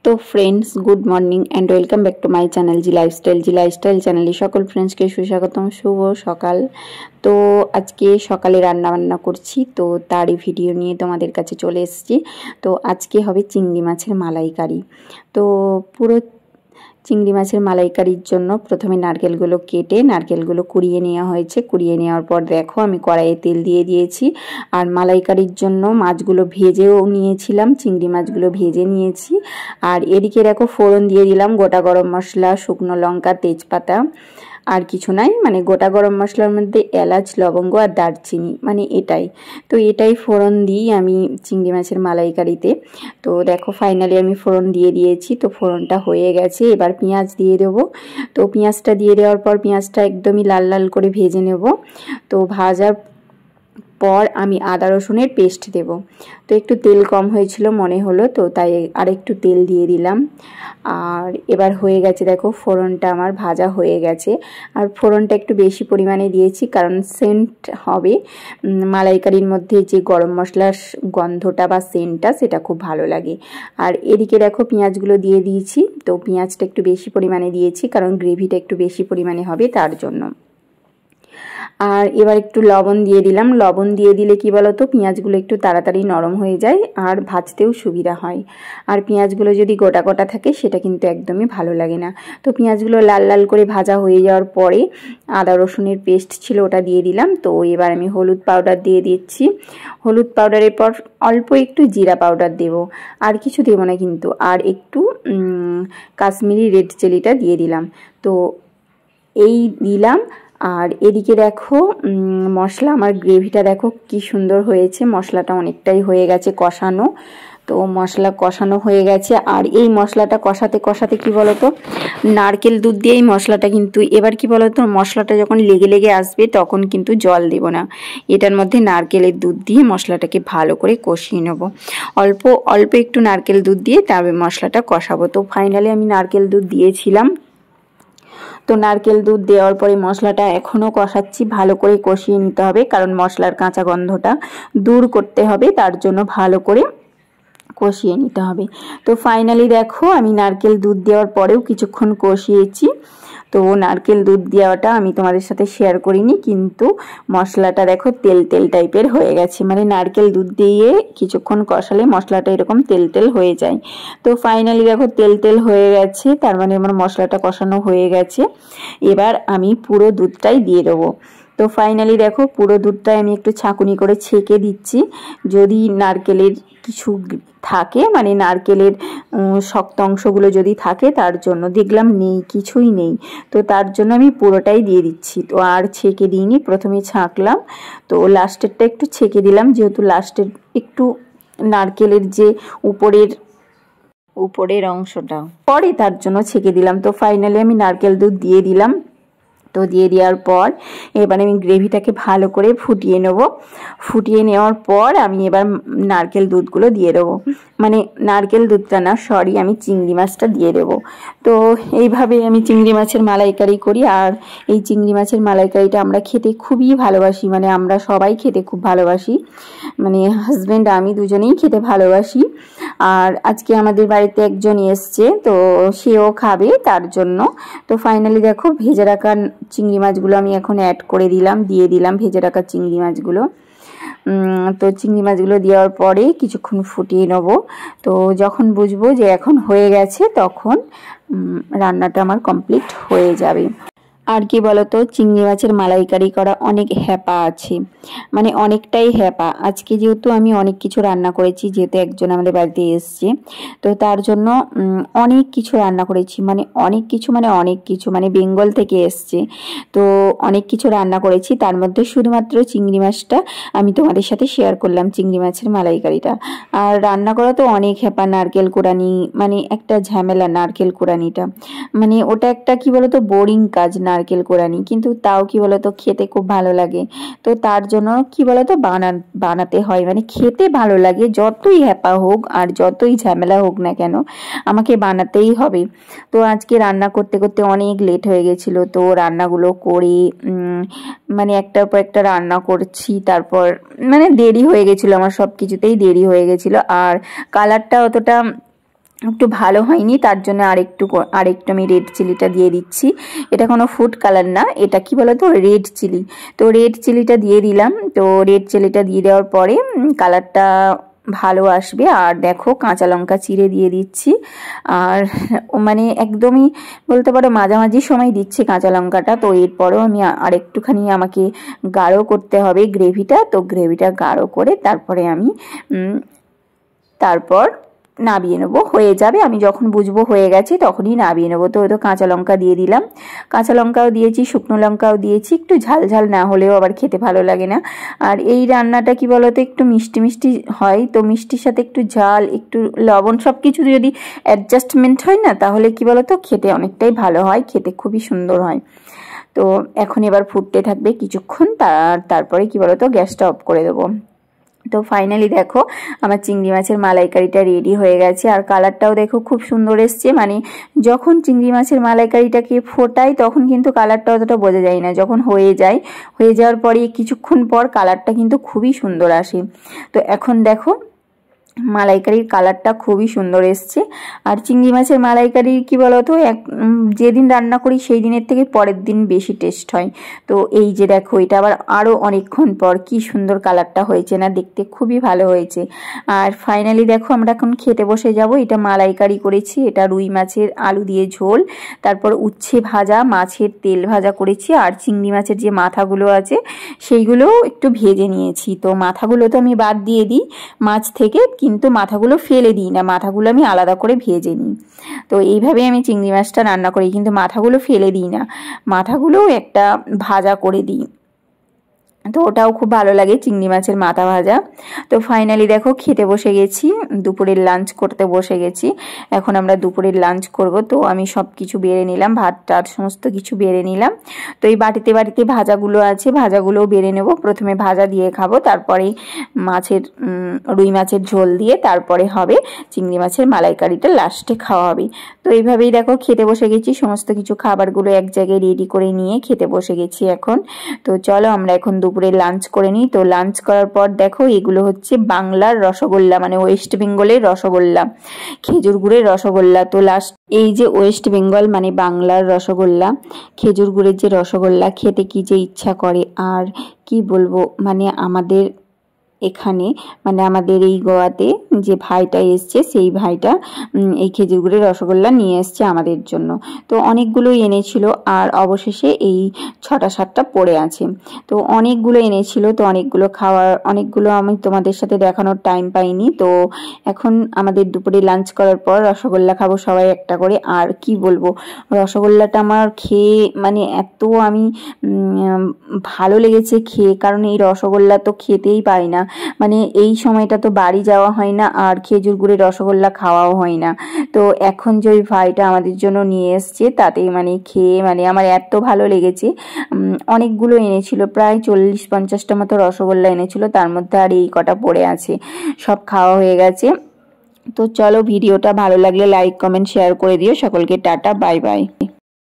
তো friends, good morning and welcome back to my channel G lifestyle চ্যানেলে সকল ফ্রেন্ডসকে সুস্বাগতম, শুভ সকাল। তো আজকে সকালে রান্না বান্না করছি, তো তারই ভিডিও নিয়ে তোমাদের কাছে চলে এসেছি। তো আজকে হবে চিংড়ি মাছের মালাইকারি। তো পুরো চিংড়ি মাছের মালাইকারির জন্য প্রথমে নারকেলগুলো কেটে নারকেলগুলো কুড়িয়ে নেওয়া হয়েছে। কুড়িয়ে নেওয়ার পর দেখো আমি কড়াইয়ে তেল দিয়ে দিয়েছি। আর মালাইকারির জন্য মাছগুলো ভেজেও নিয়েছিলাম, চিংড়ি মাছগুলো ভেজে নিয়েছি। আর এদিকে দেখো ফোড়ন দিয়ে দিলাম গোটা গরম মশলা, শুকনো লঙ্কা, তেজপাতা, আর কিছু নাই। মানে গোটা গরম মশলার মধ্যে এলাচ, লবঙ্গ আর দারচিনি, মানে এটাই ফোড়ন দিই আমি চিংড়ি মাছের মালাইকারিতে। তো দেখো ফাইনালি আমি ফোড়ন দিয়ে দিয়েছি। তো ফোড়নটা হয়ে গেছে, এবার পেঁয়াজ দিয়ে দেবো। তো পেঁয়াজটা দিয়ে দেওয়ার পর পেঁয়াজটা একদমই লাল লাল করে ভেজে নেব। তো ভাজার পর আমি আদা রসুনের পেস্ট দেব। তো একটু তেল কম হয়েছিল মনে হলো, তো তাই আর একটু তেল দিয়ে দিলাম। আর এবার হয়ে গেছে, দেখো ফোড়নটা আমার ভাজা হয়ে গেছে। আর ফোড়নটা একটু বেশি পরিমাণে দিয়েছি কারণ সেন্ট হবে, মালাইকারির মধ্যে যে গরম মশলার গন্ধটা বা সেন্টটা সেটা খুব ভালো লাগে। আর এদিকে দেখো পেঁয়াজগুলো দিয়ে দিয়েছি। তো পেঁয়াজটা একটু বেশি পরিমাণে দিয়েছি কারণ গ্রেভিটা একটু বেশি পরিমাণে হবে তার জন্য। আর এবার একটু লবণ দিয়ে দিলাম। লবণ দিয়ে দিলে কি বলতো, পেঁয়াজগুলো একটু তাড়াতাড়ি নরম হয়ে যায় আর ভাজতেও সুবিধা হয়। আর পেঁয়াজগুলো যদি গোটা গোটা থাকে সেটা কিন্তু একদমই ভালো লাগে না। তো পেঁয়াজগুলো লাল লাল করে ভাজা হয়ে যাওয়ার পরে আদা রসুনের পেস্ট ছিল ওটা দিয়ে দিলাম। তো এবার আমি হলুদ পাউডার দিয়ে দিচ্ছি। হলুদ পাউডারের পর অল্প একটু জিরা পাউডার দেব, আর কিছু দেবো না কিন্তু। আর একটু কাশ্মীরি রেড চিলিটা দিয়ে দিলাম। তো এই দিলাম। আর এদিকে দেখো মশলা, আমার গ্রেভিটা দেখো কি সুন্দর হয়েছে। মশলাটা অনেকটাই হয়ে গেছে কষানো। তো মশলা কষানো হয়ে গেছে। আর এই মশলাটা কষাতে কষাতে কি বলতো, নারকেল দুধ দিয়ে এই মশলাটা কিন্তু এবার কি বলতো, মশলাটা যখন লেগে লেগে আসবে তখন কিন্তু জল দেব না, এটার মধ্যে নারকেলের দুধ দিয়ে মশলাটাকে ভালো করে কষিয়ে নেব। অল্প অল্প একটু নারকেল দুধ দিয়ে তবে মশলাটা কষাবো। তো ফাইনালি আমি নারকেল দুধ দিয়েছিলাম। তো নারকেল দুধ দেওয়ার পরে মশলাটা এখনও কষাচ্ছি, ভালো করে কষিয়ে নিতে হবে কারণ মশলার কাঁচা গন্ধটা দূর করতে হবে, তার জন্য ভালো করে কষিয়ে নিতে হবে। তো ফাইনালি দেখো আমি নারকেল দুধ দেওয়ার পরেও কিছুক্ষণ কষিয়েছি। তো নারকেল দুধ দেওয়াটা আমি তোমাদের সাথে শেয়ার করিনি, কিন্তু মশলাটা দেখো তেল তেল টাইপের হয়ে গেছে। মানে নারকেল দুধ দিয়ে কিছুক্ষণ কষালে মশলাটা এরকম তেল তেল হয়ে যায়। তো ফাইনালি দেখো তেল তেল হয়ে গেছে, তার মানে আমার মশলাটা কষানো হয়ে গেছে। এবার আমি পুরো দুধটাই দিয়ে দেবো। তো ফাইনালি দেখো পুরো দুধটাই আমি একটু ছাঁকুনি করে ছেঁকে দিচ্ছি। যদি নারকেলের কিছু থাকে, মানে নারকেলের শক্ত অংশগুলো যদি থাকে, তার জন্য দেখলাম নেই, কিছুই নেই। তো তার জন্য আমি পুরোটাই দিয়ে দিচ্ছি। তো আর ছেঁকে দিইনি, প্রথমে ছাঁকলাম। তো লাস্টেরটা একটু ছেঁকে দিলাম, যেহেতু লাস্টের একটু নারকেলের যে উপরের অংশটা পরে, তার জন্য ছেঁকে দিলাম। তো ফাইনালি আমি নারকেল দুধ দিয়ে দিলাম। তো দিয়ে দেওয়ার পর এবার আমি গ্রেভিটাকে ভালো করে ফুটিয়ে নেব। ফুটিয়ে নেওয়ার পর আমি এবার নারকেল দুধগুলো দিয়ে দেবো, মানে নারকেল দুধটা না, সরি, আমি চিংড়ি মাছটা দিয়ে দেবো। তো এইভাবে আমি চিংড়ি মাছের মালাইকারি করি। আর এই চিংড়ি মাছের মালাইকারিটা আমরা খেতে খুবই ভালোবাসি, মানে আমরা সবাই খেতে খুব ভালোবাসি, মানে হাজব্যান্ড আমি দুজনেই খেতে ভালোবাসি। আর আজকে আমাদের বাড়িতে একজন এসছে, তো সেও খাবে তার জন্য। তো ফাইনালি দেখো ভেজে রাখা চিংড়ি মাছগুলো আমি এখন অ্যাড করে দিলাম, দিয়ে দিলাম ভেজে রাখা চিংড়ি মাছগুলো। তো চিংড়ি মাছগুলো দেওয়ার পরে কিছুক্ষণ ফুটিয়ে নেব। তো যখন বুঝবো যে এখন হয়ে গেছে তখন রান্নাটা আমার কমপ্লিট হয়ে যাবে। আর কি বলতো, চিংড়ি মাছের মালাইকারি করা অনেক হ্যাপা আছে, মানে অনেকটাই হ্যাপা। আজকে যেহেতু আমি অনেক কিছু রান্না করেছি, যেহেতু একজন আমাদের বাড়িতে এসছে, তো তার জন্য অনেক কিছু রান্না করেছি, মানে অনেক কিছু, মানে বেঙ্গল থেকে এসছে। তো অনেক কিছু রান্না করেছি, তার মধ্যে শুধুমাত্র চিংড়ি মাছটা আমি তোমাদের সাথে শেয়ার করলাম, চিংড়ি মাছের মালাইকারিটা। আর রান্না করা তো অনেক হ্যাপা, নারকেল কোড়ানি মানে একটা ঝামেলা, নারকেল কোড়ানিটা মানে ওটা একটা কি বলতো বোরিং কাজ, নারকেল কোড়ানি, কিন্তু তাও কি বলতো খেতে খুব ভালো লাগে। তো তার জন্য কি বলতো বানাতে হয়, মানে খেতে ভালো লাগে, যতই হ্যাপা হোক আর যতই ঝামেলা হোক না কেন আমাকে বানাতেই হবে। তো আজকে রান্না করতে করতে অনেক লেট হয়ে গেছিলো। তো রান্নাগুলো করে মানে একটার পর একটা রান্না করছি, তারপর মানে দেরি হয়ে গেছিলো, আমার সব কিছুতেই দেরি হয়ে গেছিলো। আর কালারটা অতটা একটু ভালো হয়নি, তার জন্য আরেকটু আমি রেড চিলিটা দিয়ে দিচ্ছি। এটা কোনো ফুড কালার না, এটা কি বলো তো, রেড চিলি। তো রেড চিলিটা দিয়ে দিলাম। তো রেড চিলিটা দিয়ে দেওয়ার পরে কালারটা ভালো আসবে। আর দেখো কাঁচা লঙ্কা চিড়ে দিয়ে দিচ্ছি। আর মানে একদমই বলতে পারো মাঝামাঝি সময় দিচ্ছি কাঁচা লঙ্কাটা। তো এরপরেও আমি আরেকটুখানি আমাকে গাঢ় করতে হবে গ্রেভিটা। তো গ্রেভিটা গাঢ় করে তারপরে আমি তারপর নাবিয়ে নেবো, হয়ে যাবে। আমি যখন বুঝবো হয়ে গেছে তখনই নাবিয়ে নেবো। তো কাঁচা লঙ্কা দিয়ে দিলাম, কাঁচা লঙ্কাও দিয়েছি, শুকনো লঙ্কাও দিয়েছি। একটু ঝাল ঝাল না হলেও আবার খেতে ভালো লাগে না। আর এই রান্নাটা কি বলতো, একটু মিষ্টি মিষ্টি হয়। তো মিষ্টির সাথে একটু ঝাল, একটু লবণ, সব কিছু যদি অ্যাডজাস্টমেন্ট হয় না, তাহলে কি বলতো খেতে অনেকটাই ভালো হয়, খেতে খুবই সুন্দর হয়। তো এখন এবার ফুটতে থাকবে কিছুক্ষণ, তারপরে কি বলতো গ্যাসটা অফ করে দেবো। তো ফাইনালি দেখো আমার চিংড়ি মাছের মালাইকারিটা রেডি হয়ে গেছে। আর কালারটাও দেখো খুব সুন্দর এসছে। মানে যখন চিংড়ি মাছের মালাইকারিটাকে ফোটাই তখন কিন্তু কালারটা অতটা বোঝা যায় না, যখন হয়ে যাওয়ার পরে কিছুক্ষণ পর কালারটা কিন্তু খুবই সুন্দর আসে। তো এখন দেখো মালাইকারির কালারটা খুবই সুন্দর এসছে। আর চিংড়ি মাছের মালাইকারি কি বলতো, যেদিন রান্না করি সেই দিনের থেকে পরের দিন বেশি টেস্ট হয়। তো এই যে দেখো, এটা আবার আরও অনেকক্ষণ পর কি সুন্দর কালারটা হয়েছে না, দেখতে খুবই ভালো হয়েছে। আর ফাইনালি দেখো আমরা এখন খেতে বসে যাব। এটা মালাইকারি করেছি, এটা রুই মাছের আলু দিয়ে ঝোল, তারপর উচ্ছে ভাজা, মাছের তেল ভাজা করেছি। আর চিংড়ি মাছের যে মাথাগুলো আছে সেইগুলো একটু ভেজে নিয়েছি। তো মাথাগুলো তো আমি বাদ দিয়ে দিই মাছ থেকে, কিন্তু মাথাগুলো ফেলে দিই না, মাথাগুলো আমি আলাদা করে ভেজে নিই। তো এইভাবে আমি চিংড়ি মাছটা রান্না করি, কিন্তু মাথাগুলো ফেলে দিই না, মাথাগুলো একটা ভাজা করে দিই। তো ওটাও খুব ভালো লাগে, চিংড়ি মাছের মাথা ভাজা। তো ফাইনালি দেখো খেতে বসে গেছি, দুপুরের লাঞ্চ করতে বসে গেছি। এখন আমরা দুপুরের লাঞ্চ করব। তো আমি সব কিছু বেড়ে নিলাম, ভাত টাত সমস্ত কিছু বেড়ে নিলাম। তো এই বাটিতে বাটিতে ভাজাগুলো আছে, ভাজাগুলোও বেড়ে নেব। প্রথমে ভাজা দিয়ে খাবো, তারপরে রুই মাছের ঝোল দিয়ে তারপরে হবে চিংড়ি মাছের মালাইকারিটা লাস্টে খাওয়া হবে। তো এইভাবেই দেখো খেতে বসে গেছি, সমস্ত কিছু খাবারগুলো এক জায়গায় রেডি করে নিয়ে খেতে বসে গেছি এখন। তো চলো আমরা এখন দুপুরে লাঞ্চ করে নিই। তো লাঞ্চ করার পর দেখো এগুলো হচ্ছে বাংলার রসগোল্লা, মানে ওয়েস্ট বেঙ্গলের রসগোল্লা, খেজুর গুড়ের রসগোল্লা। তো লাস্ট এই যে ওয়েস্ট বেঙ্গল মানে বাংলার রসগোল্লা, খেজুর গুড়ের যে রসগোল্লা, খেতে কি যে ইচ্ছা করে। আর কি বলবো, মানে আমাদের এখানে মানে আমাদের এই গোয়াতে যে ভাইটা এসছে, সেই ভাইটা এই খেজুর গুড়ের রসগোল্লা নিয়ে এসছে আমাদের জন্য। তো অনেকগুলোই এনেছিল, আর অবশেষে এই 6টা-7টা পড়ে আছে। তো অনেকগুলো এনেছিল, তো অনেকগুলো আমি তোমাদের সাথে দেখানোর টাইম পাইনি। তো এখন আমাদের দুপুরে লাঞ্চ করার পর রসগোল্লা খাবো সবাই একটা করে। আর কি বলবো, রসগোল্লাটা আমার খেয়ে মানে এত আমি ভালো লেগেছে খেয়ে, কারণ এই রসগোল্লা তো খেতেই পারি না, মানে এই সময়টা তো বাড়ি যাওয়া হয় না, আর খেজুর গুড়ের রসগোল্লা খাওয়াও হয় না। তো এখন যে ওই ভাইটা আমাদের জন্য নিয়ে এসছে, তাতেই মানে খেয়ে মানে আমার এত ভালো লেগেছে। অনেকগুলো এনেছিল, প্রায় 40-50টা মতো রসগোল্লা এনেছিল, তার মধ্যে আর এই কটা পড়ে আছে, সব খাওয়া হয়ে গেছে। তো চলো ভিডিওটা ভালো লাগলে লাইক কমেন্ট শেয়ার করে দিও। সকলকে টাটা, বাই বাই।